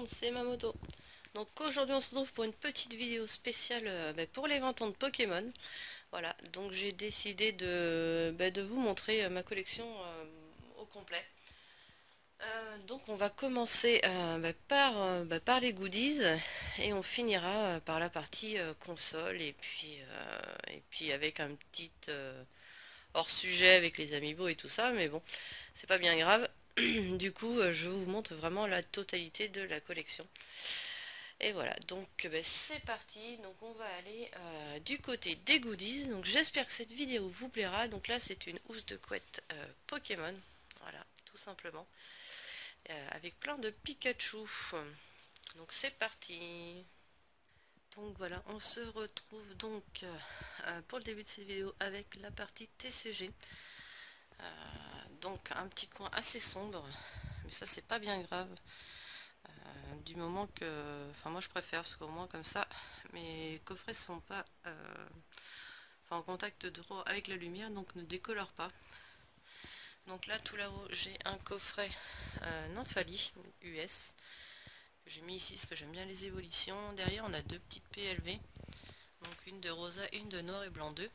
monde, c'est Mamoto. Donc aujourd'hui on se retrouve pour une petite vidéo spéciale pour les 20 ans de Pokémon. Voilà, donc j'ai décidé de vous montrer ma collection au complet. Donc on va commencer par les goodies et on finira par la partie console et puis avec un petit hors sujet avec les amiibo et tout ça, mais bon, c'est pas bien grave. Du coup, je vous montre vraiment la totalité de la collection. Et voilà, donc c'est parti. Donc on va aller du côté des goodies. Donc j'espère que cette vidéo vous plaira. Donc là, c'est une housse de couette Pokémon. Voilà, tout simplement. Avec plein de Pikachu. Donc c'est parti. Donc voilà, on se retrouve donc pour le début de cette vidéo avec la partie TCG. Donc un petit coin assez sombre, mais ça c'est pas bien grave, du moment que, enfin moi je préfère parce qu'au moins comme ça mes coffrets sont pas en contact droit avec la lumière, donc ne décolore pas. Donc là tout là-haut j'ai un coffret Nymphalie US que j'ai mis ici parce que j'aime bien les évolutions. Derrière on a deux petites PLV, donc une de rosa et une de noir et blanc 2.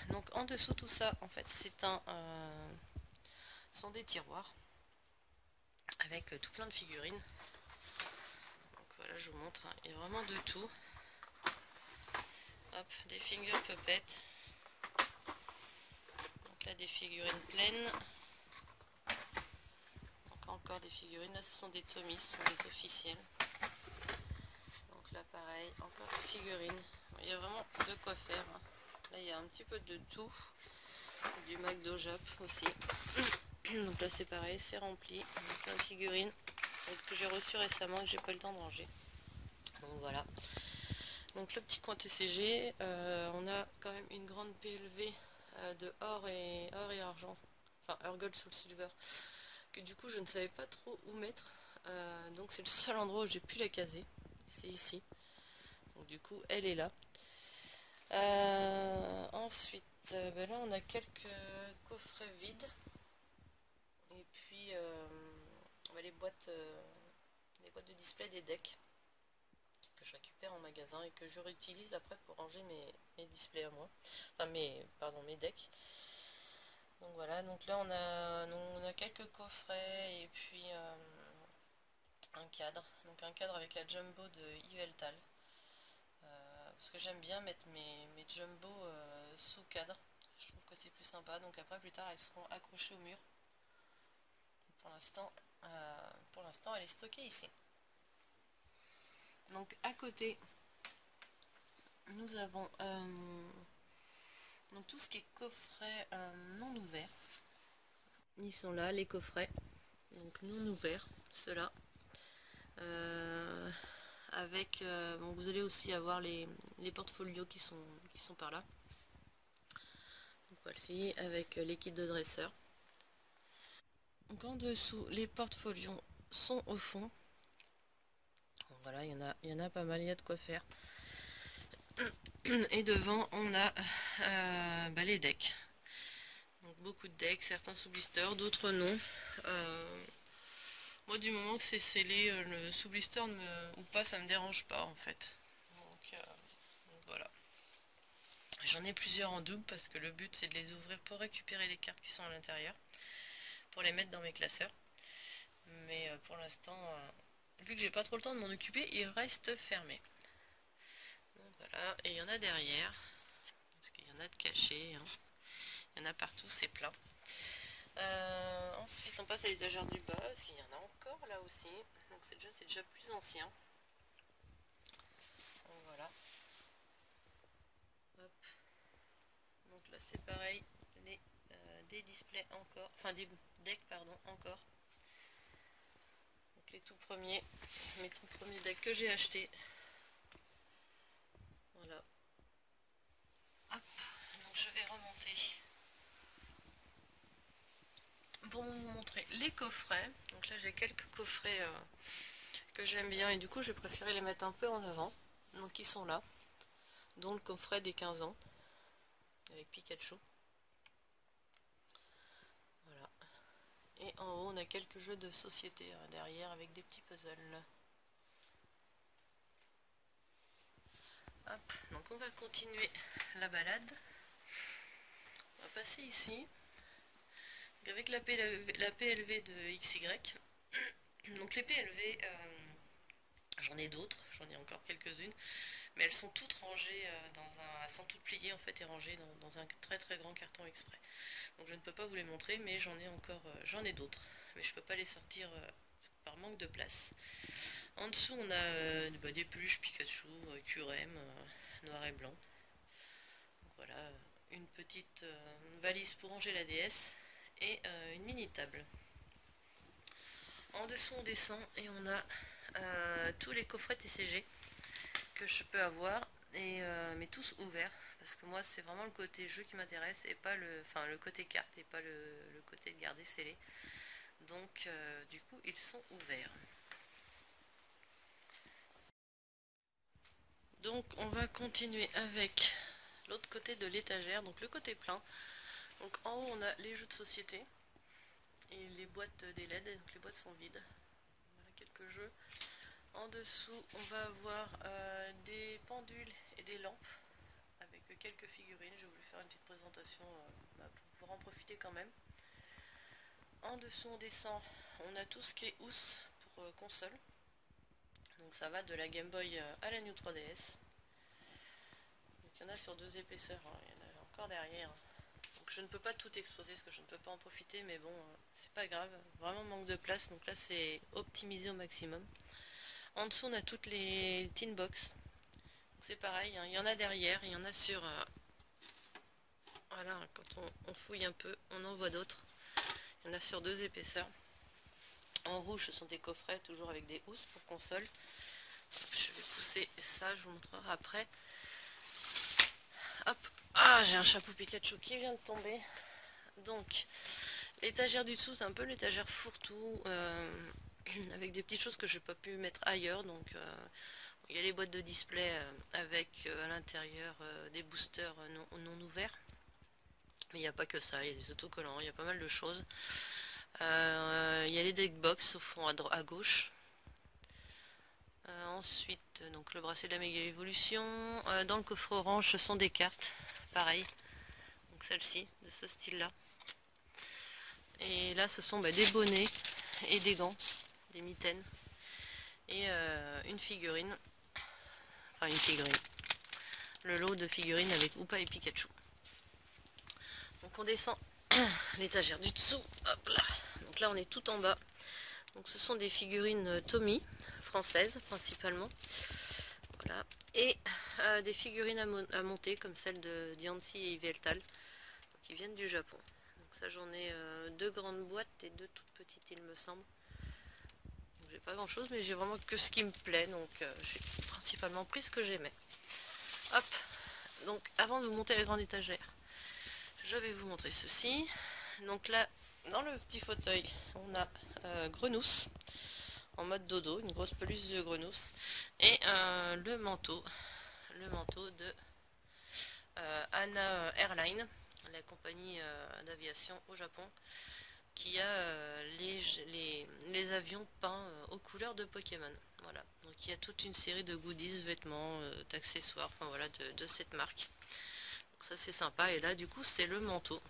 Donc en dessous tout ça en fait c'est sont des tiroirs avec tout plein de figurines. Donc voilà, je vous montre, hein. Il y a vraiment de tout. Hop, des finger puppets. Donc là des figurines pleines. Donc encore des figurines, là ce sont des Tommy, ce sont des officiels. Donc là pareil, encore des figurines. Il y a vraiment de quoi faire, hein. Là il y a un petit peu de tout. Du McDo Jap aussi. Donc là c'est pareil, c'est rempli. Plein de figurines que j'ai reçu récemment et que j'ai pas eu le temps de ranger. Donc voilà. Donc le petit coin TCG, on a quand même une grande PLV de or et argent, enfin or gold soul silver, que du coup je ne savais pas trop où mettre, donc c'est le seul endroit où j'ai pu la caser, c'est ici. Donc du coup elle est là. Ensuite là on a quelques coffrets vides et puis les boîtes de display des decks que je récupère en magasin et que je réutilise après pour ranger mes displays à moi, enfin mes decks. Donc voilà, donc là on a quelques coffrets et puis un cadre, donc un cadre avec la jumbo de Yveltal, parce que j'aime bien mettre mes jumbo sous cadre, je trouve que c'est plus sympa. Donc après plus tard elles seront accrochées au mur. Pour l'instant elle est stockée ici. Donc à côté nous avons donc tout ce qui est coffret non ouvert. Ils sont là les coffrets, donc non ouverts, ceux-là. Avec bon, vous allez aussi avoir les portfolios qui sont par là. Donc voici avec les kits de dresseurs. Donc en dessous les portfolios sont au fond. Donc voilà, il y en a pas mal, il y a de quoi faire. Et devant on a les decks. Donc beaucoup de decks, certains sous blister, d'autres non. Moi du moment que c'est scellé, le sous blister ou pas, ça me dérange pas en fait. Donc voilà. J'en ai plusieurs en double parce que le but c'est de les ouvrir pour récupérer les cartes qui sont à l'intérieur, pour les mettre dans mes classeurs. Mais pour l'instant, vu que j'ai pas trop le temps de m'en occuper, il reste fermé. Donc voilà, et il y en a derrière, parce qu'il y en a de cachés, hein. Il y en a partout, c'est plein. Ensuite on passe à l'étagère du bas, parce qu'il y en a encore là aussi. Donc c'est déjà plus ancien. Donc voilà. Hop. Donc là c'est pareil, des displays encore, enfin des decks pardon encore. Donc les tout premiers, mes tout premiers decks que j'ai achetés. Voilà. Hop, donc je vais remonter pour vous montrer les coffrets. Donc là j'ai quelques coffrets que j'aime bien et du coup j'ai préféré les mettre un peu en avant. Donc ils sont là, dont le coffret des 15 ans avec Pikachu. Voilà. Et en haut on a quelques jeux de société derrière avec des petits puzzles. Hop, donc on va continuer la balade. On va passer ici avec la PLV de XY. Donc les PLV, j'en ai d'autres, j'en ai encore quelques-unes, mais elles sont toutes rangées elles sont toutes pliées en fait et rangées dans un très très grand carton exprès. Donc je ne peux pas vous les montrer, mais j'en ai d'autres, mais je ne peux pas les sortir par manque de place. En dessous on a des peluches Pikachu, QRM, noir et blanc. Donc voilà, une petite valise pour ranger la DS et une mini table. En dessous on descend et on a tous les coffrets TCG que je peux avoir, mais tous ouverts, parce que moi c'est vraiment le côté jeu qui m'intéresse et pas le côté carte et pas le côté de garder scellé. Donc du coup ils sont ouverts. Donc on va continuer avec l'autre côté de l'étagère, donc le côté plein. Donc en haut on a les jeux de société et les boîtes des LED, donc les boîtes sont vides. Voilà quelques jeux. En dessous on va avoir des pendules et des lampes avec quelques figurines. J'ai voulu faire une petite présentation pour pouvoir en profiter quand même. En dessous on descend, on a tout ce qui est housse pour console. Donc ça va de la Game Boy à la New 3DS. Donc il y en a sur 2 épaisseurs, hein. Il y en a encore derrière. Donc je ne peux pas tout exposer parce que je ne peux pas en profiter, mais bon, c'est pas grave. Vraiment manque de place, donc là c'est optimisé au maximum. En dessous on a toutes les tin box. C'est pareil, hein. Il y en a derrière, il y en a sur... voilà, quand on fouille un peu, on en voit d'autres. Il y en a sur 2 épaisseurs. En rouge ce sont des coffrets, toujours avec des housses pour console. Je vais pousser ça, je vous montrerai après. Hop, ah, j'ai un chapeau Pikachu qui vient de tomber. Donc l'étagère du dessous c'est un peu l'étagère fourre-tout, avec des petites choses que je n'ai pas pu mettre ailleurs. Donc il y a les boîtes de display avec à l'intérieur des boosters non ouverts. Mais il n'y a pas que ça, il y a des autocollants, il y a pas mal de choses. Il y a les deckbox au fond à gauche. Ensuite, donc le bracelet de la méga évolution. Dans le coffre orange, ce sont des cartes, pareil. Donc celle-ci, de ce style-là. Et là, ce sont des bonnets et des gants, des mitaines. Et une figurine. Enfin, une figurine. Le lot de figurines avec Hoopa et Pikachu. Donc on descend l'étagère du dessous. Hop là. Donc là, on est tout en bas. Donc ce sont des figurines Tommy, françaises principalement. Voilà. Et des figurines à monter comme celle de Diancie et Yveltal, qui viennent du Japon. Donc ça, j'en ai 2 grandes boîtes et 2 toutes petites, il me semble. J'ai pas grand chose, mais j'ai vraiment que ce qui me plaît, donc j'ai principalement pris ce que j'aimais. Hop, donc avant de vous monter la grande étagère, je vais vous montrer ceci. Donc là, dans le petit fauteuil, on a Grenousse en mode dodo, une grosse peluche de Grenousse, et le manteau de Hana Airlines, la compagnie d'aviation au Japon, qui a les avions peints aux couleurs de Pokémon. Voilà, donc il y a toute une série de goodies, vêtements, d'accessoires, enfin voilà, de cette marque. Donc ça c'est sympa, et là du coup c'est le manteau.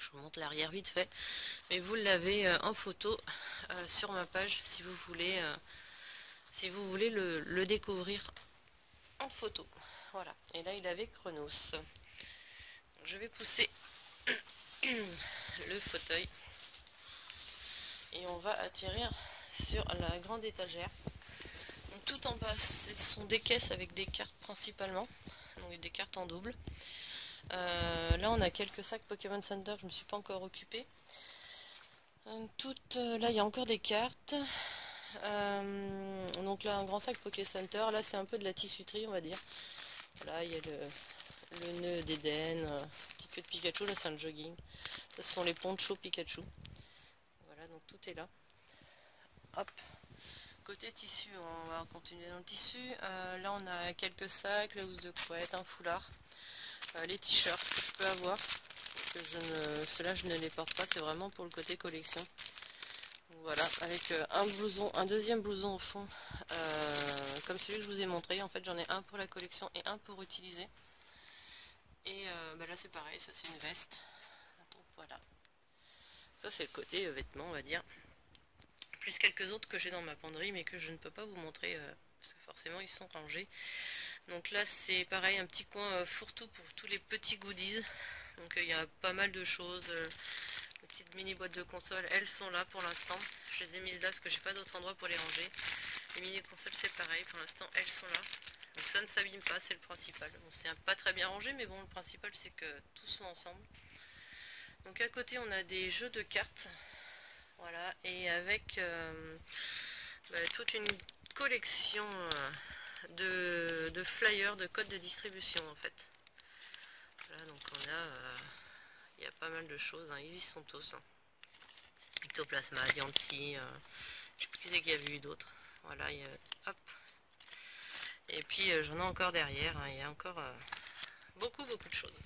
Je vous montre l'arrière vite fait, mais vous l'avez en photo sur ma page si vous voulez, le découvrir en photo. Voilà, et là il est avec Chronos. Je vais pousser le fauteuil et on va atterrir sur la grande étagère. Donc, tout en bas, ce sont des caisses avec des cartes principalement, donc des cartes en double. Là on a quelques sacs Pokémon Center que je ne me suis pas encore occupé. Là il y a encore des cartes. Donc là un grand sac Poké Center, là c'est un peu de la tissuterie on va dire. Voilà, il y a le nœud d'Eden, petite queue de Pikachu, là c'est un jogging. Ça, ce sont les ponchos Pikachu. Voilà, donc tout est là. Hop. Côté tissu, on va continuer dans le tissu. Là on a quelques sacs, la housse de couette, un foulard, les t-shirts que je peux avoir. que ceux-là je ne les porte pas, c'est vraiment pour le côté collection. Donc voilà, avec un blouson, un deuxième blouson au fond, comme celui que je vous ai montré. En fait j'en ai un pour la collection et un pour utiliser. Et là c'est pareil, ça c'est une veste. Donc voilà, ça c'est le côté vêtements on va dire. Plus quelques autres que j'ai dans ma penderie mais que je ne peux pas vous montrer parce que forcément ils sont rangés. Donc là c'est pareil, un petit coin fourre-tout pour tous les petits goodies. Donc il y a pas mal de choses. Les petites mini boîtes de console, elles sont là pour l'instant. Je les ai mises là parce que j'ai pas d'autre endroit pour les ranger. Les mini consoles c'est pareil, pour l'instant elles sont là. Donc ça ne s'abîme pas, c'est le principal. Bon, c'est pas très bien rangé mais bon, le principal c'est que tout soit ensemble. Donc à côté on a des jeux de cartes. Voilà, et avec toute une collection de flyers, de codes de distribution en fait. Voilà, donc il y a pas mal de choses, hein. Ils y sont tous. Hein. Ectoplasma, Diancie, je sais plus qui c'est qu'il y avait eu d'autres. Voilà, hop. Et puis j'en ai encore derrière, hein. Il y a encore beaucoup de choses.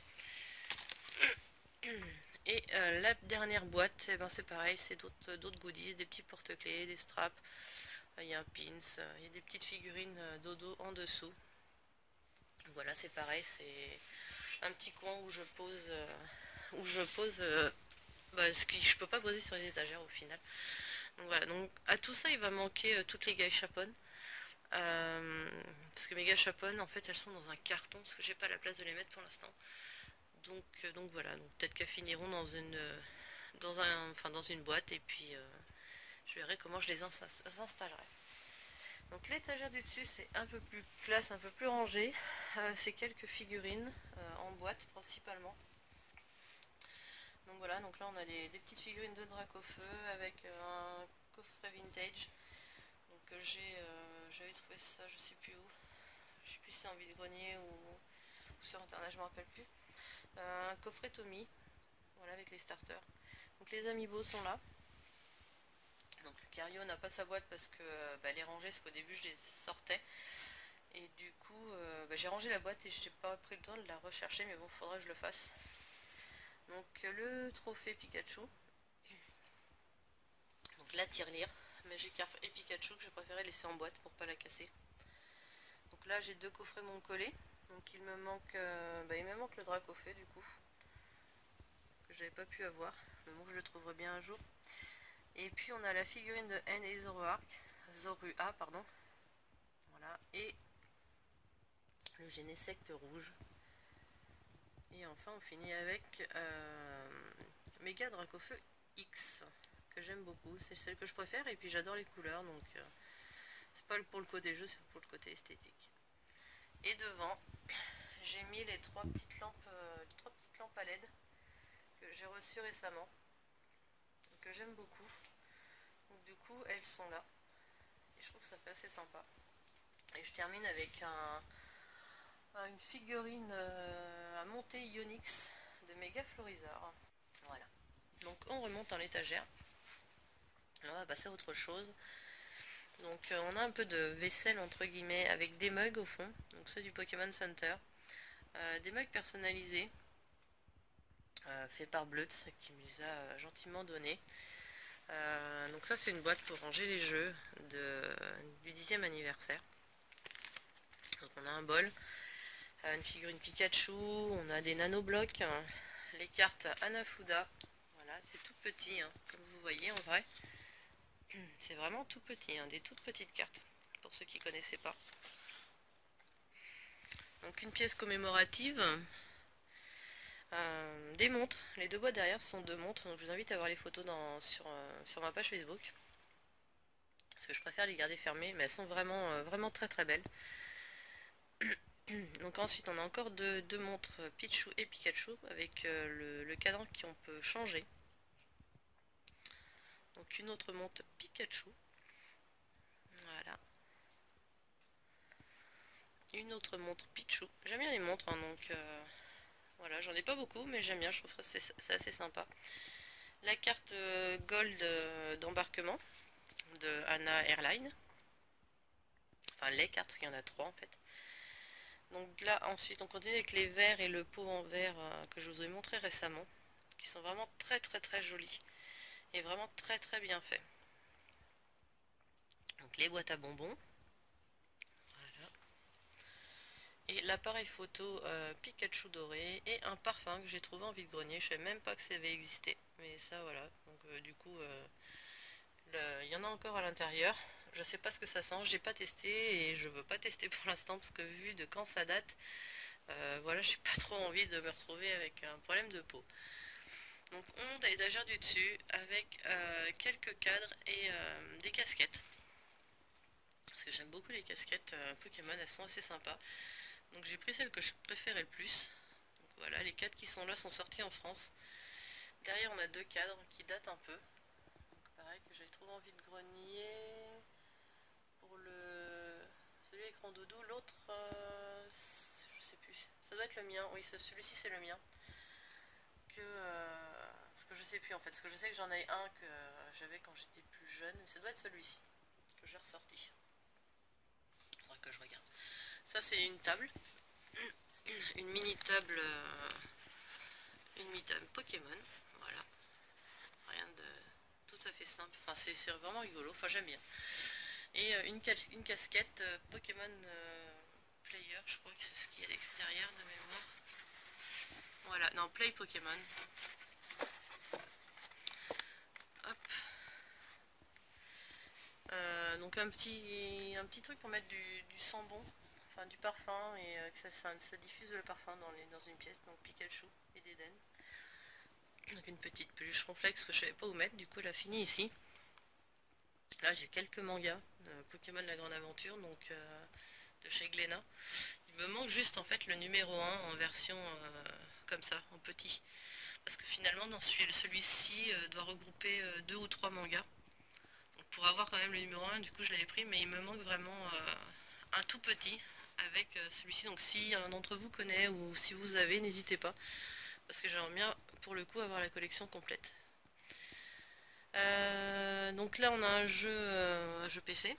Et la dernière boîte, eh ben, c'est pareil, c'est d'autres goodies, des petits porte-clés, des straps. Il y a un pins, il y a des petites figurines dodo en dessous. Voilà, c'est pareil, c'est un petit coin où je pose, ce que je peux pas poser sur les étagères au final. Donc voilà, donc à tout ça il va manquer toutes les gâchapon. Parce que mes gâchapon en fait elles sont dans un carton parce que j'ai pas la place de les mettre pour l'instant. Donc voilà, donc peut-être qu'elles finiront dans une boîte et puis je verrai comment je les installerai. Donc l'étagère du dessus c'est un peu plus classe, un peu plus rangé. C'est quelques figurines en boîte principalement. Donc voilà, donc là on a des petites figurines de Dracofeu avec un coffret vintage. Donc j'avais trouvé ça, je sais plus où. Je sais plus si c'est en vide-grenier ou sur internet, je me rappelle plus. Un coffret Tommy, voilà avec les starters. Donc les amiibo sont là. Donc le Cario n'a pas sa boîte parce que elle est rangée, parce qu'au début je les sortais. Et du coup j'ai rangé la boîte et je n'ai pas pris le temps de la rechercher, mais bon, il faudra que je le fasse. Donc le trophée Pikachu. Donc la tirelire Magikarp et Pikachu que j'ai préféré laisser en boîte pour pas la casser. Donc là j'ai deux coffrets mon collé. Donc il me manque le Dracofeu du coup. Que j'avais pas pu avoir. Mais bon, je le trouverai bien un jour. Et puis on a la figurine de N et Zorua, pardon. Voilà. Et le Genesect rouge. Et enfin on finit avec Mega Dracofeu X. Que j'aime beaucoup. C'est celle que je préfère. Et puis j'adore les couleurs. Donc c'est pas pour le côté jeu, c'est pour le côté esthétique. Et devant, j'ai mis les trois petites lampes à LED que j'ai reçues récemment. Que j'aime beaucoup. Donc du coup elles sont là. Et je trouve que ça fait assez sympa. Et je termine avec une figurine à monter Ionix de Mega Florizard. Voilà. Donc on remonte dans l'étagère. On va passer à autre chose. Donc on a un peu de vaisselle entre guillemets avec des mugs au fond. Donc ceux du Pokémon Center. Des mugs personnalisés. Faits par Bleutz qui me les a gentiment donnés. Donc ça c'est une boîte pour ranger les jeux du 10e anniversaire. Donc on a un bol, une figurine Pikachu, on a des nanoblocs, les cartes Anafuda. Voilà, c'est tout petit, hein, comme vous voyez en vrai. C'est vraiment tout petit, hein, des toutes petites cartes, pour ceux qui ne connaissaient pas. Donc une pièce commémorative. Des montres, les deux boîtes derrière sont deux montres, donc je vous invite à voir les photos sur ma page Facebook. Parce que je préfère les garder fermées, mais elles sont vraiment très très belles. Donc ensuite on a encore deux montres Pichu et Pikachu avec le cadran qu'on peut changer. Donc une autre montre Pikachu. Voilà. Une autre montre Pichu. J'aime bien les montres, hein, donc voilà, j'en ai pas beaucoup, mais j'aime bien, je trouve que c'est assez sympa. La carte Gold d'embarquement de Anna Airline. Enfin les cartes, parce qu'il y en a trois en fait. Donc là ensuite on continue avec les verres et le pot en verre que je vous ai montré récemment. qui sont vraiment très très très jolis et vraiment très très bien faits. Donc les boîtes à bonbons. Voilà. Et l'appareil photo Pikachu doré et un parfum que j'ai trouvé en vide-grenier. Je savais même pas que ça avait existé. Mais ça voilà. Donc du coup il y en a encore à l'intérieur. Je sais pas ce que ça sent, j'ai pas testé et je veux pas tester pour l'instant parce que vu de quand ça date, voilà, j'ai pas trop envie de me retrouver avec un problème de peau. Donc on monte à l'étagère du dessus avec quelques cadres et des casquettes. Parce que j'aime beaucoup les casquettes Pokémon, elles sont assez sympas. Donc j'ai pris celle que je préférais le plus. Donc voilà, les 4 qui sont là sont sortis en France. Derrière on a 2 cadres qui datent un peu. Donc pareil que j'ai trouvé en vide-grenier. Pour celui écran doudou, l'autre je sais plus. Ça doit être le mien, oui celui-ci c'est le mien. Parce que je sais plus en fait, parce que je sais que j'en ai un que j'avais quand j'étais plus jeune, mais ça doit être celui-ci que j'ai ressorti. Il faudra que je regarde. Ça c'est une table, une mini table Pokémon, voilà, rien de tout à fait simple, enfin c'est vraiment rigolo, enfin j'aime bien. Et une casquette Pokémon Player, je crois que c'est ce qu'il y a écrit derrière de mémoire. Voilà, non, Play Pokémon. Hop. Donc un petit truc pour mettre du sambon, enfin du parfum, et que ça diffuse le parfum dans une pièce, donc Pikachu et d'Eden. Donc une petite peluche Ronflex que je savais pas où mettre, du coup elle a fini ici. Là j'ai quelques mangas de Pokémon La Grande Aventure, donc de chez Glénat. Il me manque juste en fait le numéro 1 en version comme ça, en petit. Parce que finalement dans celui-ci doit regrouper 2 ou 3 mangas. Donc pour avoir quand même le numéro 1, du coup je l'avais pris, mais il me manque vraiment un tout petit avec celui-ci. Donc si un d'entre vous connaît ou si vous avez, n'hésitez pas. Parce que j'aimerais bien pour le coup avoir la collection complète. Donc là on a un jeu PC.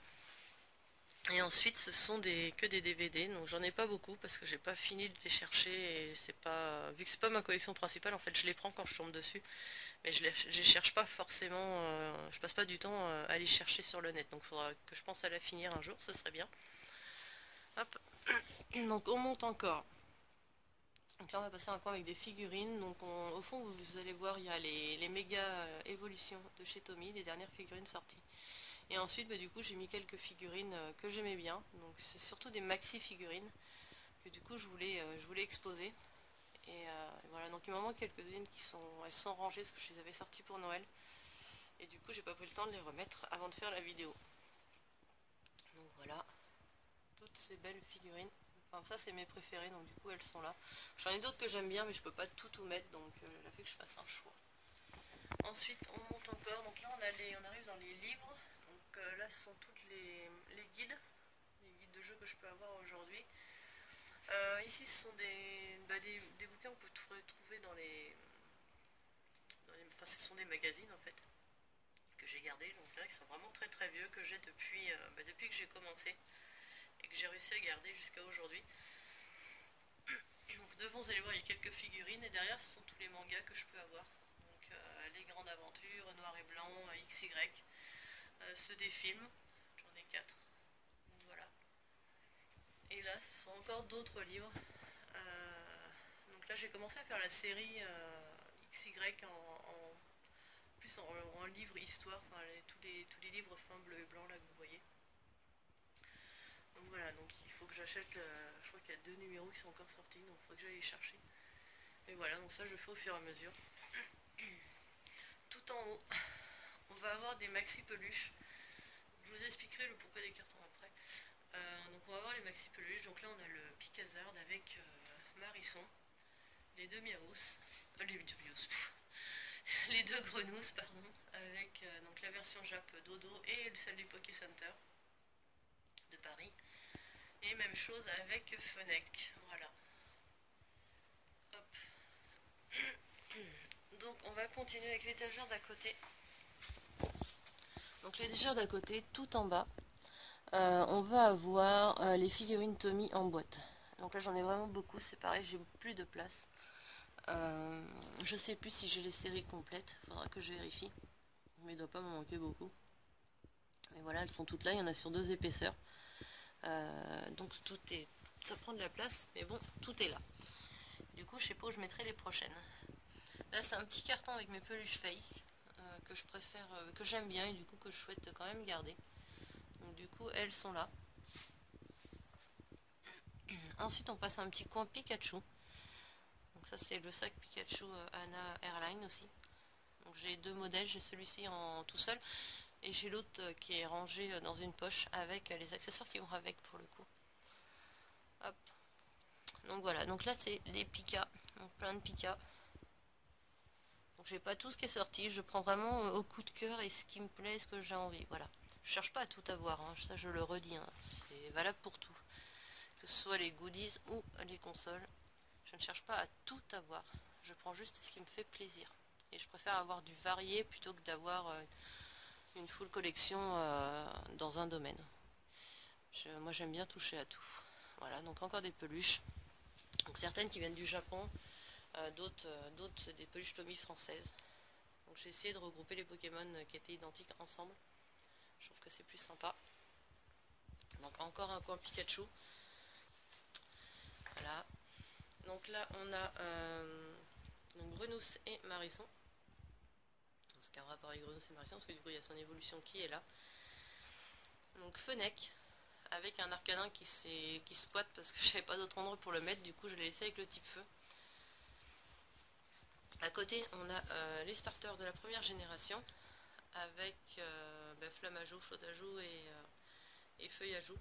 Et ensuite ce sont que des DVD, donc j'en ai pas beaucoup parce que j'ai pas fini de les chercher et c'est pas. Vu que c'est pas ma collection principale, en fait je les prends quand je tombe dessus. Mais je les cherche pas forcément, je passe pas du temps à les chercher sur le net. Donc il faudra que je pense à la finir un jour, ce serait bien. Hop. Donc on monte encore. Donc là on va passer un coin avec des figurines. Donc au fond vous allez voir il y a les méga évolutions de chez Tommy, les dernières figurines sorties. Et ensuite bah, du coup j'ai mis quelques figurines que j'aimais bien. Donc c'est surtout des maxi figurines que du coup je voulais exposer. Et voilà, donc il m'en manque quelques-unes elles sont rangées parce que je les avais sorties pour Noël. Et du coup j'ai pas pris le temps de les remettre avant de faire la vidéo. Donc voilà, toutes ces belles figurines. Enfin ça c'est mes préférées, donc du coup elles sont là. J'en ai d'autres que j'aime bien mais je peux pas tout mettre, donc il a fait que je fasse un choix. Ensuite on monte encore, donc là on arrive dans les livres. Donc là ce sont toutes les guides de jeux que je peux avoir aujourd'hui. Ici ce sont des bouquins que vous pouvez trouver enfin ce sont des magazines en fait que j'ai gardés, donc là ils sont vraiment très très vieux, que j'ai depuis que j'ai commencé et que j'ai réussi à garder jusqu'à aujourd'hui. Donc devant vous allez voir il y a quelques figurines et derrière ce sont tous les mangas que je peux avoir. Donc les grandes aventures, noir et blanc, XY, ceux des films, j'en ai 4. Donc voilà. Et là ce sont encore d'autres livres. Donc là j'ai commencé à faire la série XY en livre histoire, enfin, tous les livres fins bleu et blanc là que vous voyez. Donc voilà, donc il faut que j'achète, je crois qu'il y a 2 numéros qui sont encore sortis, donc il faut que j'aille les chercher. Et voilà, donc ça je le fais au fur et à mesure. Tout en haut, on va avoir des maxi peluches. Je vous expliquerai le pourquoi des cartons après. Donc on va avoir les maxi peluches, donc là on a le Picazard avec Marisson, les deux Miaous, les deux Grenouses, pardon, avec donc la version Jap Dodo et celle du Poké Center de Paris. Et même chose avec Fennec, voilà. Hop. Donc on va continuer avec l'étagère d'à côté. Donc l'étagère d'à côté, tout en bas, on va avoir les figurines Tommy en boîte. Donc là j'en ai vraiment beaucoup, c'est pareil, j'ai plus de place. Je sais plus si j'ai les séries complètes, faudra que je vérifie. Mais il doit pas m'en manquer beaucoup. Mais voilà, elles sont toutes là, il y en a sur 2 épaisseurs. Donc tout est... ça prend de la place, mais bon, tout est là. Du coup, je sais pas où je mettrai les prochaines. Là, c'est un petit carton avec mes peluches Face, que je préfère, que j'aime bien et du coup que je souhaite quand même garder. Donc du coup, elles sont là. Ensuite, on passe à un petit coin Pikachu. Donc ça, c'est le sac Pikachu Anna Airline aussi. Donc j'ai 2 modèles, j'ai celui-ci en tout seul et j'ai l'autre qui est rangé dans une poche avec les accessoires qui vont avec pour le coup. Hop. Donc voilà, donc là c'est les Pika, donc plein de Pika. Donc j'ai pas tout ce qui est sorti, je prends vraiment au coup de cœur et ce qui me plaît, ce que j'ai envie, voilà. Je cherche pas à tout avoir, hein, ça je le redis, hein. C'est valable pour tout. Que ce soit les goodies ou les consoles, je ne cherche pas à tout avoir, je prends juste ce qui me fait plaisir. Et je préfère avoir du varié plutôt que d'avoir une full collection dans un domaine. Moi j'aime bien toucher à tout. Voilà, donc encore des peluches. Donc certaines qui viennent du Japon, d'autres c'est des peluches Tommy françaises. Donc j'ai essayé de regrouper les Pokémon qui étaient identiques ensemble. Je trouve que c'est plus sympa. Donc encore un coin Pikachu. Voilà. Donc là on a donc Grenousse et Marisson. Donc c'est un rapport avec Grenousse et Marisson parce que du coup il y a son évolution qui est là. Donc Fennec avec un Arcanin qui squatte parce que j'avais pas d'autre endroit pour le mettre, du coup je l'ai laissé avec le type feu. À côté on a les starters de la première génération avec flamme à joue, flotte à joue et feuille à joue.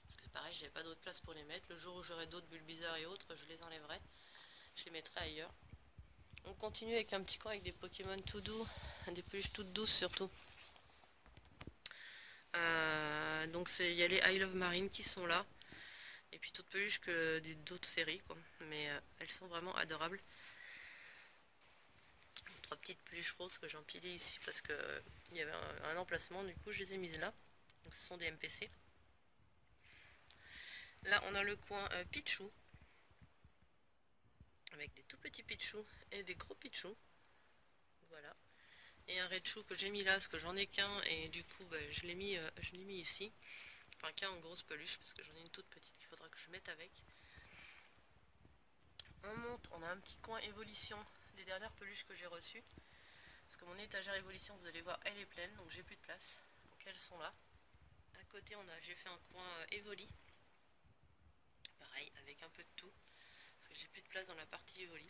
Parce que pareil j'avais pas d'autre place pour les mettre, le jour où j'aurai d'autres bulles bizarres et autres je les enlèverai, je les mettrai ailleurs. On continue avec un petit coin avec des Pokémon tout doux, des peluches toutes douces surtout. Donc il y a les I Love Marine qui sont là. Et puis toutes peluches que d'autres séries quoi. Mais elles sont vraiment adorables. 3 petites peluches roses que j'ai empilées ici parce que il y avait un emplacement, du coup je les ai mises là. Donc ce sont des MPC. Là on a le coin Pichou. Avec des tout petits Pichou et des gros Pichou. Voilà. Et un Raichu que j'ai mis là parce que j'en ai qu'un et du coup je l'ai mis ici. Enfin qu'un en grosse peluche parce que j'en ai une toute petite qu'il faudra que je mette avec. On monte, on a un petit coin évolution des dernières peluches que j'ai reçues. Parce que mon étagère évolution, vous allez voir, elle est pleine, donc j'ai plus de place. Donc elles sont là. À côté, j'ai fait un coin Evoli. Pareil, avec un peu de tout. Parce que j'ai plus de place dans la partie Evoli.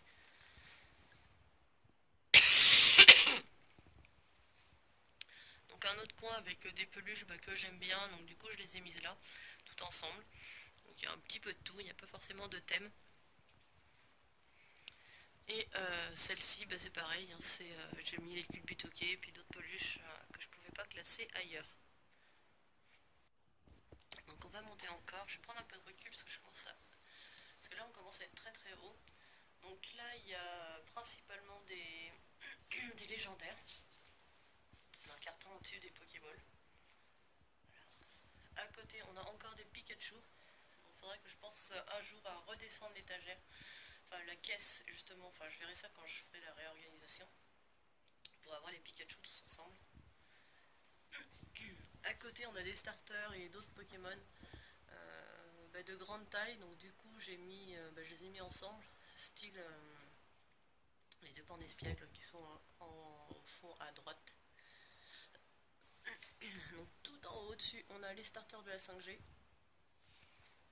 Donc un autre coin avec des peluches que j'aime bien. Donc du coup, je les ai mises là, tout ensemble. Donc il y a un petit peu de tout, il n'y a pas forcément de thème. Et celle-ci, c'est pareil, hein, j'ai mis les culbitoquets et puis d'autres peluches que je pouvais pas classer ailleurs. Donc on va monter encore, je vais prendre un peu de recul parce que parce que là on commence à être très très haut. Donc là il y a principalement des légendaires. Un carton au-dessus des Pokéballs. Voilà. À côté on a encore des Pikachu. Il faudra que je pense un jour à redescendre l'étagère. Enfin la caisse justement, enfin je verrai ça quand je ferai la réorganisation. Pour avoir les Pikachu tous ensemble. À côté on a des starters et d'autres Pokémon de grande taille, donc du coup je les ai mis ensemble, style les 2 pans d'espiègle qui sont au fond à droite. Donc tout en haut dessus on a les starters de la 5G.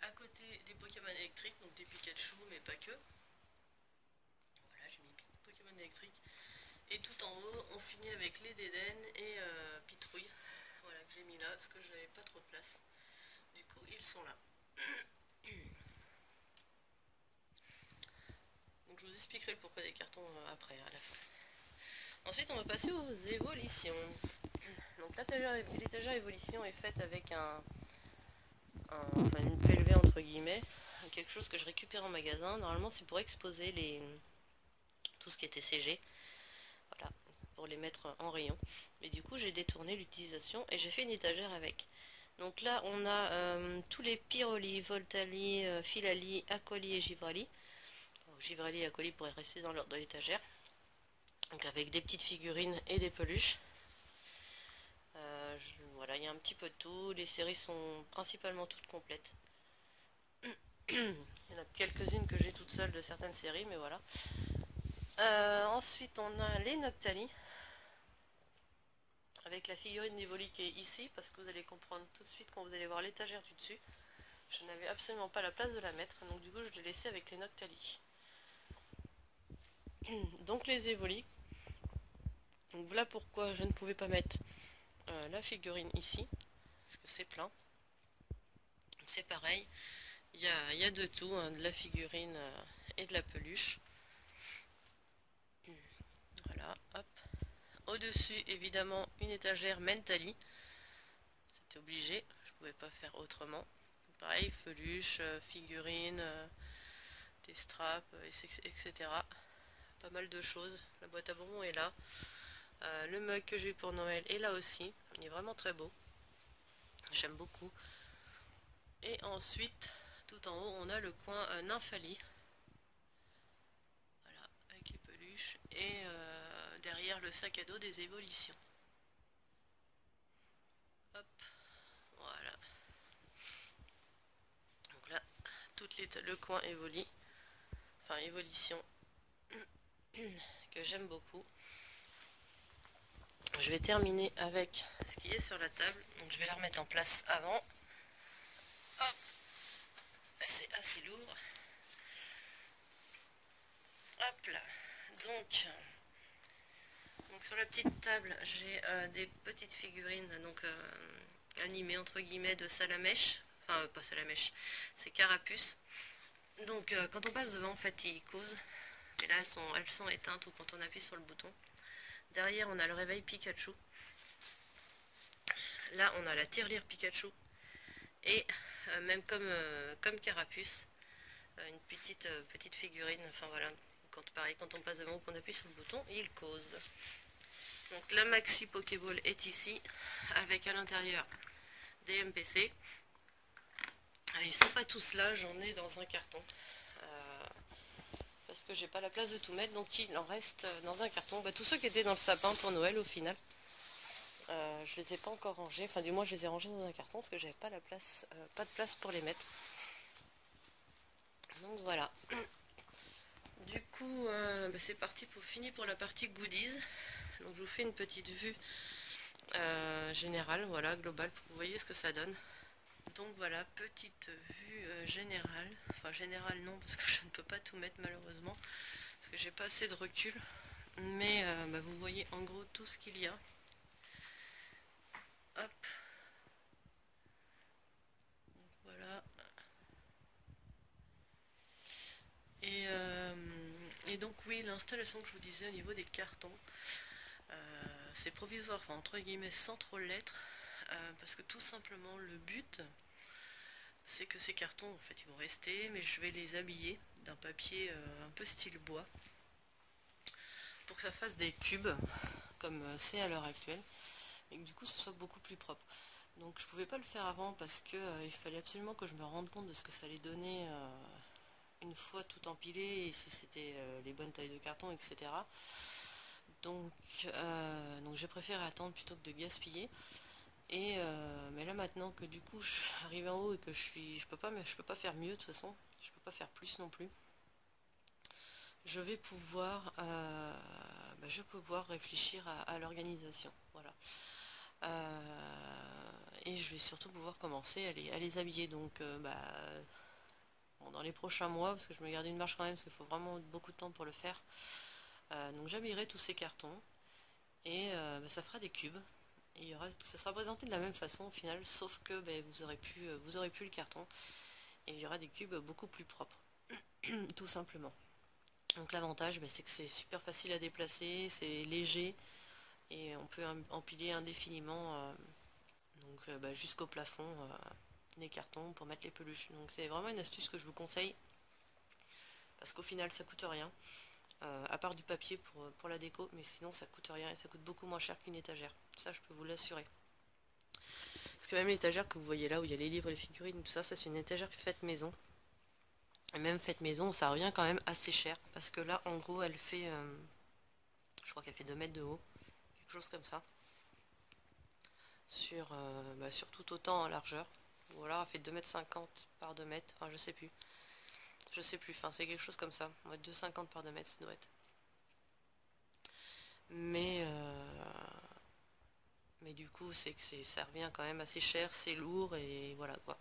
À côté des Pokémon électriques, donc des Pikachu mais pas que. Voilà, j'ai mis Pokémon électriques. Et tout en haut on finit avec les Dédènes et Pitrouille. Voilà, que j'ai mis là parce que je n'avais pas trop de place. Du coup ils sont là. Donc je vous expliquerai le pourquoi des cartons après, à la fin. Ensuite on va passer aux évolutions. Donc l'étagère évolution est faite avec une PLV entre guillemets, quelque chose que je récupère en magasin. Normalement c'est pour exposer tout ce qui était CG. Voilà, pour les mettre en rayon. Mais du coup j'ai détourné l'utilisation et j'ai fait une étagère avec. Donc là on a tous les Pyroli, Voltali, Filali, Aquali et Givrali. Givralli et Acoli pourraient rester dans l'étagère. Donc avec des petites figurines et des peluches. Voilà, il y a un petit peu de tout. Les séries sont principalement toutes complètes. Il y en a quelques-unes que j'ai toutes seules de certaines séries, mais voilà. Ensuite, on a les Noctali. Avec la figurine d'Evoli qui est ici, parce que vous allez comprendre tout de suite quand vous allez voir l'étagère du dessus. Je n'avais absolument pas la place de la mettre, donc du coup je l'ai laissée avec les Noctali. Donc les Evoli. Donc voilà pourquoi je ne pouvais pas mettre la figurine ici, parce que c'est plein. C'est pareil, il y a de tout, hein, de la figurine et de la peluche. Voilà, hop. Au-dessus, évidemment, une étagère Mentali. C'était obligé, je pouvais pas faire autrement. Pareil, peluche, figurines, des straps, etc. Pas mal de choses. La boîte à bonbons est là. Le mug que j'ai eu pour Noël est là aussi. Il est vraiment très beau. J'aime beaucoup. Et ensuite, tout en haut, on a le coin Nymphali. Voilà, avec les peluches. Et derrière le sac à dos des évolutions. Hop, voilà. Donc là, le coin Evoli. Enfin, évolution. Que j'aime beaucoup. Je vais terminer avec ce qui est sur la table. Donc je vais la remettre en place avant. Hop, c'est assez lourd. Hop là. Donc sur la petite table, j'ai des petites figurines donc animées entre guillemets de Salamèche. Enfin, pas Salamèche, c'est Carapuce. Donc quand on passe devant, en fait, ils causent. Et là, elles sont éteintes ou quand on appuie sur le bouton. Derrière, on a le réveil Pikachu. Là, on a la tirelire Pikachu. Et même comme Carapuce, une petite figurine. Enfin voilà, pareil, quand on passe devant ou qu'on appuie sur le bouton, il cause. Donc la Maxi Pokéball est ici, avec à l'intérieur des MPC. Ils ne sont pas tous là, j'en ai dans un carton. Parce que j'ai pas la place de tout mettre, donc il en reste dans un carton. Tous ceux qui étaient dans le sapin pour Noël au final, je les ai pas encore rangés, enfin du moins je les ai rangés dans un carton parce que j'avais pas la place, pas de place pour les mettre. Donc voilà. Du coup, c'est parti pour finir pour la partie goodies. Donc je vous fais une petite vue générale, voilà, globale, pour que vous voyez ce que ça donne. Donc voilà, petite vue générale. Enfin générale non, parce que je ne peux pas tout mettre malheureusement, parce que j'ai pas assez de recul. Mais vous voyez en gros tout ce qu'il y a. Hop. Donc voilà. Et donc oui, l'installation que je vous disais au niveau des cartons, c'est provisoire, enfin entre guillemets sans trop l'être, parce que tout simplement le but, c'est que ces cartons en fait ils vont rester, mais je vais les habiller d'un papier un peu style bois, pour que ça fasse des cubes, comme c'est à l'heure actuelle, et que du coup ce soit beaucoup plus propre. Donc je pouvais pas le faire avant parce que il fallait absolument que je me rende compte de ce que ça allait donner une fois tout empilé, et si c'était les bonnes tailles de carton, etc. Donc j'ai préféré attendre plutôt que de gaspiller. Et mais là maintenant que du coup je suis arrivée en haut et que je peux pas faire mieux de toute façon, je peux pas faire plus non plus. Je vais pouvoir réfléchir à l'organisation, voilà. Et je vais surtout pouvoir commencer à les habiller. Donc dans les prochains mois, parce que je me garde une marche quand même, parce qu'il faut vraiment beaucoup de temps pour le faire. Donc j'habillerai tous ces cartons et ça fera des cubes. Et ça sera présenté de la même façon au final, sauf que vous aurez plus le carton et il y aura des cubes beaucoup plus propres, tout simplement. Donc l'avantage, c'est que c'est super facile à déplacer, c'est léger et on peut empiler indéfiniment jusqu'au plafond les cartons pour mettre les peluches. Donc c'est vraiment une astuce que je vous conseille parce qu'au final ça coûte rien. À part du papier pour la déco, mais sinon ça coûte rien et ça coûte beaucoup moins cher qu'une étagère, ça je peux vous l'assurer. Parce que même l'étagère que vous voyez là où il y a les livres, les figurines, tout ça, c'est une étagère faite maison. Et même faite maison, ça revient quand même assez cher. Parce que là, en gros, elle fait... je crois qu'elle fait 2 mètres de haut. Quelque chose comme ça. Sur tout autant en largeur. Ou alors elle fait 2,50 m par 2 mètres. Enfin, je sais plus. Je sais plus. Enfin, c'est quelque chose comme ça. On va être 2,50 par 2 mètres, ça doit être. Mais... Mais du coup, c'est que ça revient quand même assez cher, c'est lourd et voilà quoi.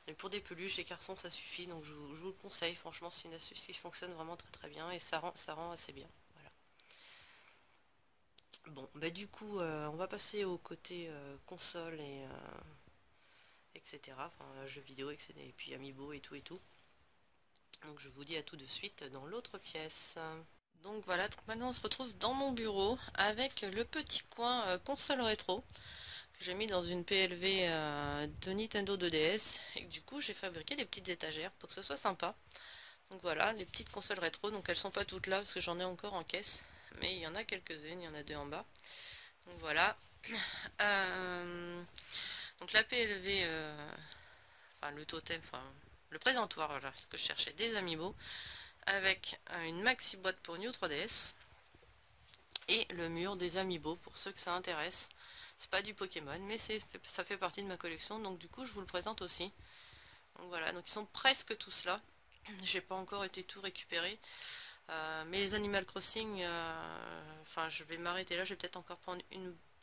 Et pour des peluches, les cartons ça suffit, donc je vous le conseille. Franchement, c'est une astuce qui fonctionne vraiment très très bien et ça rend assez bien. Voilà. Bon, bah du coup, on va passer au côté console et etc. Enfin, jeux vidéo, etc. Et puis Amiibo et tout et tout. Donc je vous dis à tout de suite dans l'autre pièce. Donc voilà, donc maintenant on se retrouve dans mon bureau avec le petit coin console rétro. J'ai mis dans une PLV de Nintendo 2DS et du coup j'ai fabriqué des petites étagères pour que ce soit sympa. Donc voilà, les petites consoles rétro, donc elles sont pas toutes là parce que j'en ai encore en caisse, mais il y en a quelques-unes, il y en a 2 en bas. Donc voilà. Euh, donc la PLV, enfin le totem, enfin le présentoir, voilà ce que je cherchais, des Amiibo, avec une maxi boîte pour New 3DS et le mur des Amiibo pour ceux que ça intéresse. C'est pas du Pokémon, mais ça fait partie de ma collection, donc du coup je vous le présente aussi. Donc voilà, donc ils sont presque tous là. J'ai pas encore été tout récupéré. Mais les Animal Crossing, enfin je vais m'arrêter là, je vais peut-être encore prendre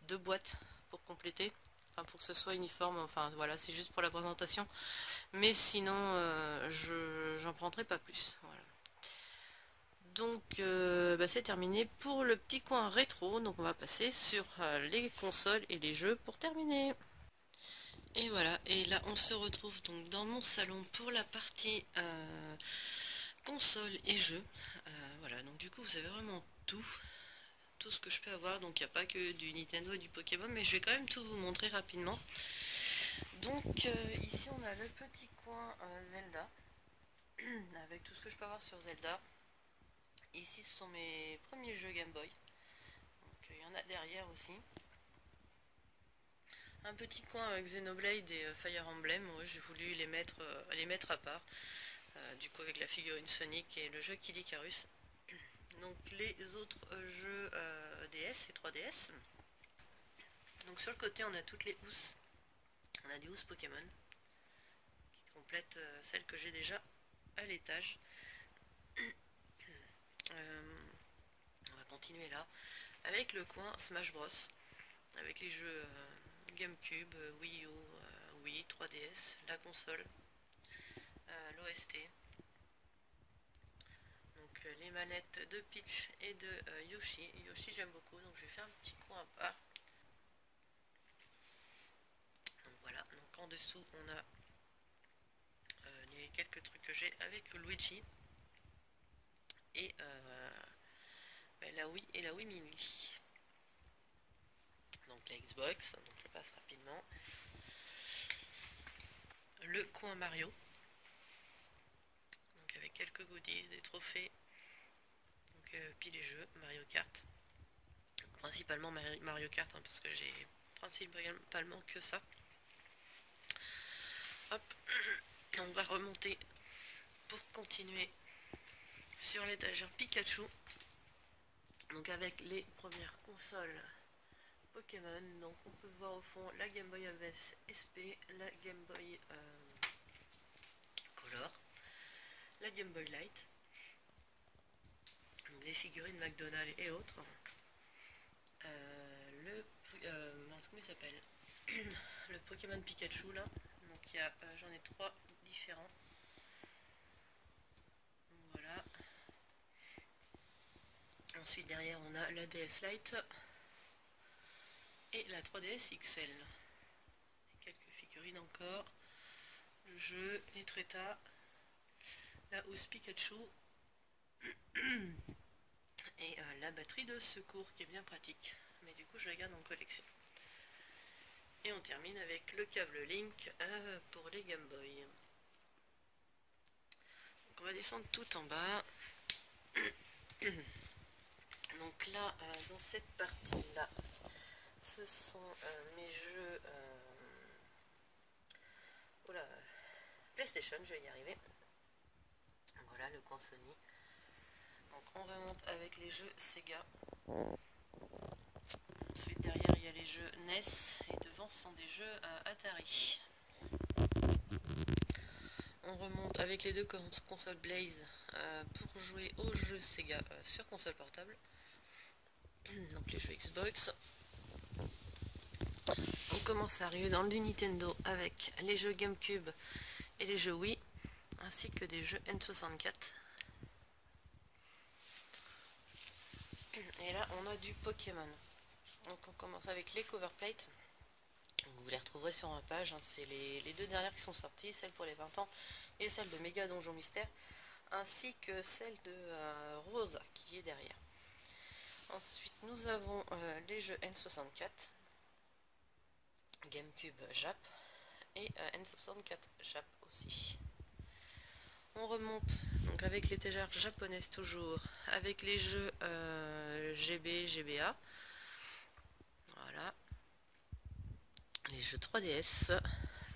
2 boîtes pour compléter. Enfin pour que ce soit uniforme, enfin voilà, c'est juste pour la présentation. Mais sinon, j'en prendrai pas plus. Voilà. Donc bah, c'est terminé pour le petit coin rétro, donc on va passer sur les consoles et les jeux pour terminer. Et voilà, et là on se retrouve donc dans mon salon pour la partie console et jeux. Voilà, donc du coup vous avez vraiment tout ce que je peux avoir, donc il n'y a pas que du Nintendo et du Pokémon, mais je vais quand même tout vous montrer rapidement. Donc ici on a le petit coin Zelda, avec tout ce que je peux avoir sur Zelda. Ici ce sont mes premiers jeux Game Boy, donc il y en a derrière aussi. Un petit coin Xenoblade et Fire Emblem, ouais, j'ai voulu les mettre à part, du coup avec la figurine Sonic et le jeu Kid Icarus. Donc les autres jeux DS et 3DS. Donc sur le côté on a toutes les housses, on a des housses Pokémon qui complètent celles que j'ai déjà à l'étage. On va continuer là avec le coin Smash Bros, avec les jeux GameCube, Wii U, Wii, 3DS, la console, l'OST. Donc les manettes de Peach et de Yoshi. Yoshi j'aime beaucoup, donc je vais faire un petit coin à part. Donc voilà, donc en dessous on a les quelques trucs que j'ai avec Luigi et la Wii et la Wii Mini. Donc la Xbox, donc je passe rapidement. Le coin Mario, donc avec quelques goodies, des trophées, donc puis les jeux Mario Kart, principalement Mario Kart hein, parce que j'ai principalement que ça. Hop, on va remonter pour continuer sur l'étagère Pikachu, donc avec les premières consoles Pokémon. Donc on peut voir au fond la Game Boy Advance SP, la Game Boy Color, la Game Boy Light, donc des figurines McDonald's et autres. Comment il s'appelle le Pokémon Pikachu là. Donc j'en ai 3 différents. Donc, voilà. Ensuite derrière on a la DS Lite et la 3DS XL. Quelques figurines encore. Le jeu, les trétas, la housse Pikachu et la batterie de secours qui est bien pratique. Mais du coup je la garde en collection. Et on termine avec le câble Link pour les Game Boy. Donc on va descendre tout en bas. Donc là, dans cette partie-là, ce sont mes jeux PlayStation, je vais y arriver. écran Sony. Donc on remonte avec les jeux Sega. Ensuite derrière il y a les jeux NES et devant ce sont des jeux Atari. On remonte avec les deux consoles Blaze pour jouer aux jeux Sega sur console portable. Donc les jeux Xbox. On commence à arriver dans le Nintendo avec les jeux GameCube et les jeux Wii, ainsi que des jeux N64. Et là on a du Pokémon. Donc on commence avec les cover plates. Vous les retrouverez sur ma page, hein. C'est les deux dernières qui sont sorties, celle pour les 20 ans et celle de Méga Donjon Mystère, ainsi que celle de Rosa qui est derrière. Ensuite nous avons les jeux N64, GameCube Jap et N64 Jap aussi. On remonte donc avec l'étagère japonaise toujours, avec les jeux GB, GBA. Voilà. Les jeux 3DS.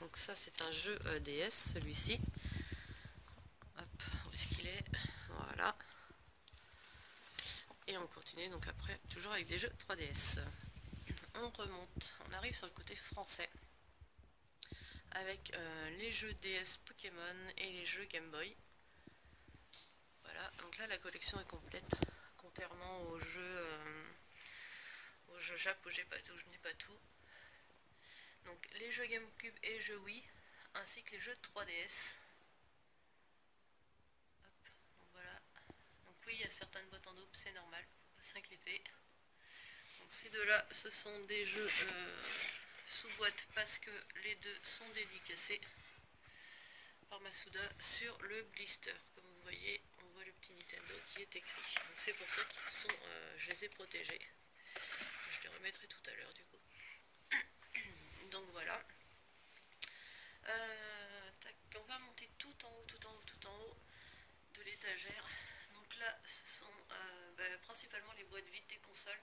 Donc ça c'est un jeu DS celui-ci. Hop, où est-ce qu'il est? Voilà. Et on continue donc après toujours avec des jeux 3DS. On remonte, on arrive sur le côté français avec les jeux DS Pokémon et les jeux Game Boy. Voilà, donc là la collection est complète, contrairement aux jeux Jap où je n'ai pas tout. Donc les jeux GameCube et jeux Wii, ainsi que les jeux 3DS. Hop, donc voilà. Donc oui, il y a certaines boîtes en double, c'est normal, faut pas s'inquiéter. Donc ces deux-là, ce sont des jeux sous boîte parce que les deux sont dédicacés par Masuda sur le blister. Comme vous voyez, on voit le petit Nintendo qui est écrit. Donc c'est pour ça qu'ils sont, je les ai protégés. Je les remettrai tout à l'heure du coup. Donc voilà. On va monter tout en haut, tout en haut, tout en haut de l'étagère. Donc là, ce sont principalement les boîtes vides des consoles.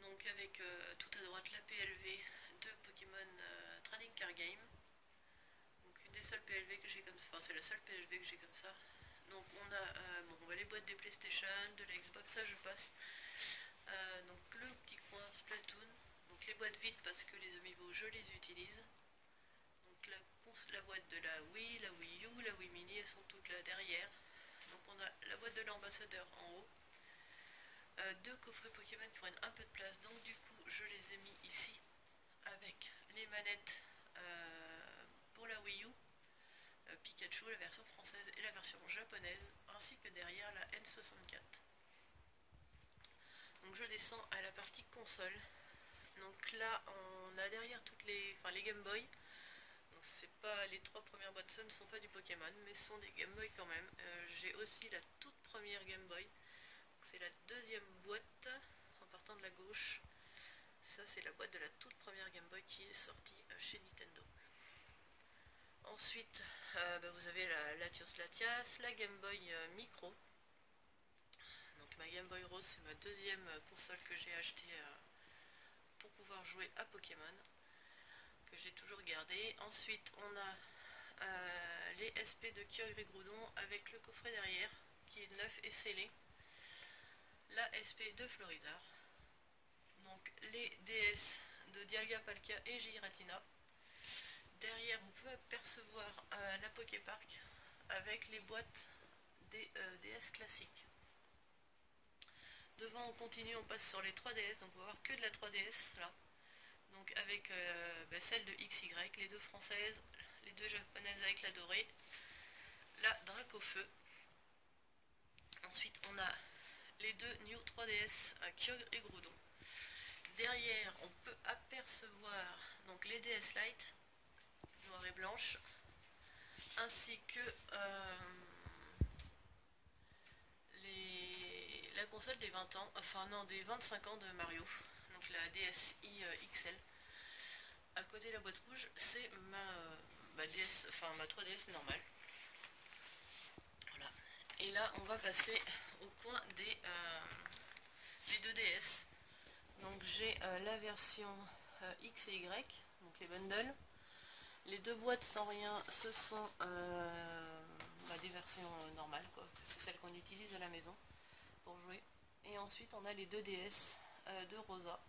Donc avec tout à droite la PLV de Pokémon Trading Card Game. Donc une des seules PLV que j'ai comme ça, enfin c'est la seule PLV que j'ai comme ça. Donc on a les boîtes des PlayStation, de la Xbox, ça je passe. Donc le petit coin Splatoon. Donc les boîtes vides parce que les amiibo je les utilise. Donc la boîte de la Wii, la Wii U, la Wii Mini, elles sont toutes là derrière. Donc on a la boîte de l'ambassadeur en haut. Deux coffrets Pokémon qui prennent un peu de place, donc du coup je les ai mis ici avec les manettes pour la Wii U, Pikachu, la version française et la version japonaise, ainsi que derrière la N64. Donc je descends à la partie console. Donc là on a derrière toutes les Game Boy. Donc c'est pas les trois premières boîtes, ce ne sont pas du Pokémon, mais ce sont des Game Boy quand même. J'ai aussi la toute première Game Boy. C'est la deuxième boîte en partant de la gauche. Ça c'est la boîte de la toute première Game Boy qui est sortie chez Nintendo. Ensuite vous avez la Latios Latias, la Game Boy Micro. Donc ma Game Boy Rose c'est ma deuxième console que j'ai achetée pour pouvoir jouer à Pokémon, que j'ai toujours gardé. Ensuite on a les SP de Kyogre Groudon avec le coffret derrière qui est neuf et scellé. La SP de Florizard, donc les DS de Dialga, Palkia et Giratina. Derrière vous pouvez apercevoir la Poképark avec les boîtes des DS classiques. Devant on continue, on passe sur les 3DS, donc on va voir que de la 3DS là. Donc avec celle de XY, les deux françaises, les deux japonaises avec la dorée, la Dracofeu. Ensuite on a les deux New 3DS à Kyogre et Groudon. Derrière, on peut apercevoir donc les DS Lite, noire et blanche, ainsi que la console des 20 ans, enfin non, des 25 ans de Mario, donc la DSi XL. À côté de la boîte rouge, c'est ma 3DS normale. Voilà. Et là, on va passer au coin des 2DS. Donc j'ai la version X et Y, donc les bundles. Les deux boîtes sans rien, ce sont version normale, quoi. C'est celle qu'on utilise à la maison pour jouer. Et ensuite on a les 2 DS de Rosa.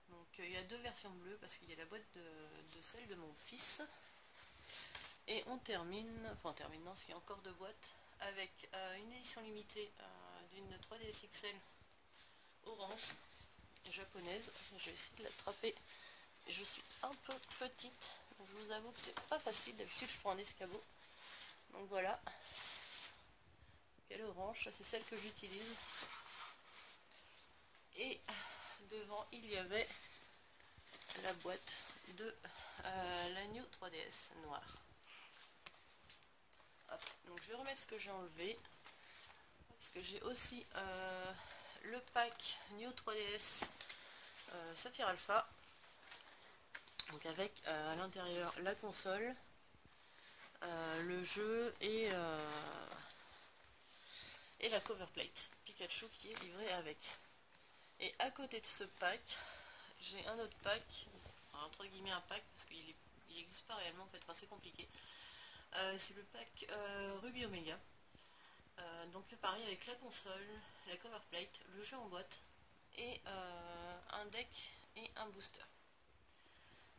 Donc il y a 2 versions bleues parce qu'il y a la boîte de celle de mon fils. Et on termine, enfin on termine, non, parce qu'il y a encore 2 boîtes avec une édition limitée d'une 3DS XL orange japonaise. Je vais essayer de l'attraper. Je suis un peu petite, donc je vous avoue que c'est pas facile. D'habitude je prends un escabeau. Donc voilà. Elle est orange, c'est celle que j'utilise. Et devant il y avait la boîte de la New 3DS noire. Hop. Donc je vais remettre ce que j'ai enlevé. Parce que j'ai aussi le pack New 3DS Saphir Alpha. Donc avec à l'intérieur la console, le jeu et la cover plate Pikachu qui est livré avec. Et à côté de ce pack, j'ai un autre pack, entre guillemets un pack parce qu'il n'existe pas réellement en fait, enfin c'est compliqué. C'est le pack Ruby Omega. Donc pareil avec la console, la cover plate, le jeu en boîte et un deck et un booster.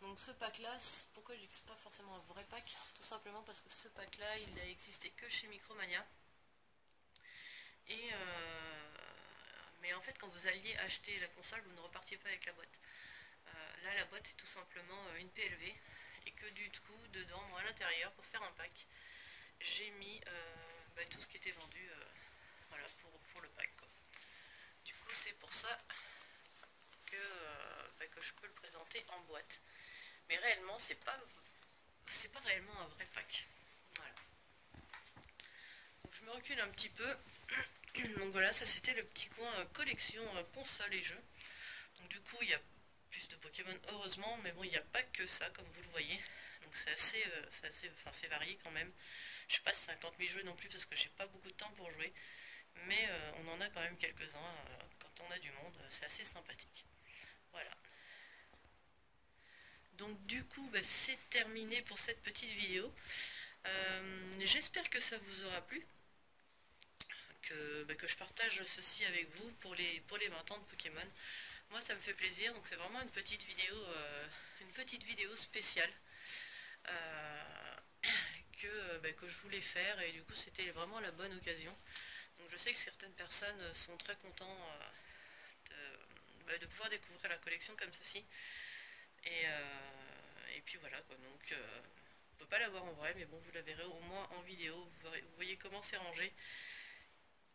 Donc ce pack là, pourquoi je dis que c'est pas forcément un vrai pack? Tout simplement parce que ce pack là il n'a existé que chez Micromania. Et mais en fait quand vous alliez acheter la console, vous ne repartiez pas avec la boîte. Là la boîte c'est tout simplement une PLV. Et que du coup dedans, moi à l'intérieur, pour faire un pack, j'ai mis tout ce qui était vendu voilà, pour le pack, quoi. Du coup c'est pour ça que je peux le présenter en boîte. Mais réellement c'est pas réellement un vrai pack. Voilà. Donc je me recule un petit peu. Donc voilà, ça c'était le petit coin collection console et jeux. Donc du coup il y a plus de Pokémon heureusement, mais bon il n'y a pas que ça comme vous le voyez. Donc c'est assez varié quand même. Je sais pas si 50 000 jeux non plus parce que j'ai pas beaucoup de temps pour jouer. Mais on en a quand même quelques-uns quand on a du monde, c'est assez sympathique. Voilà. Donc du coup c'est terminé pour cette petite vidéo. J'espère que ça vous aura plu. Que je partage ceci avec vous pour les 20 ans de Pokémon. Moi ça me fait plaisir, donc c'est vraiment une petite vidéo spéciale que je voulais faire et du coup c'était vraiment la bonne occasion. Donc je sais que certaines personnes sont très contents de pouvoir découvrir la collection comme ceci. Et puis voilà quoi, donc on peut pas l'avoir en vrai, mais bon vous la verrez au moins en vidéo, vous voyez comment c'est rangé.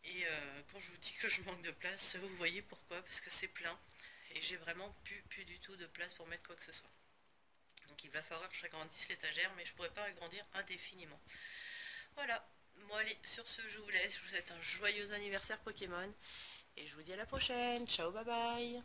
Et quand je vous dis que je manque de place, vous voyez pourquoi, parce que c'est plein et j'ai vraiment plus du tout de place pour mettre quoi que ce soit. Donc il va falloir que j'agrandisse l'étagère, mais je pourrais pas agrandir indéfiniment. Voilà, bon allez, sur ce je vous laisse, je vous souhaite un joyeux anniversaire Pokémon et je vous dis à la prochaine, ciao bye bye.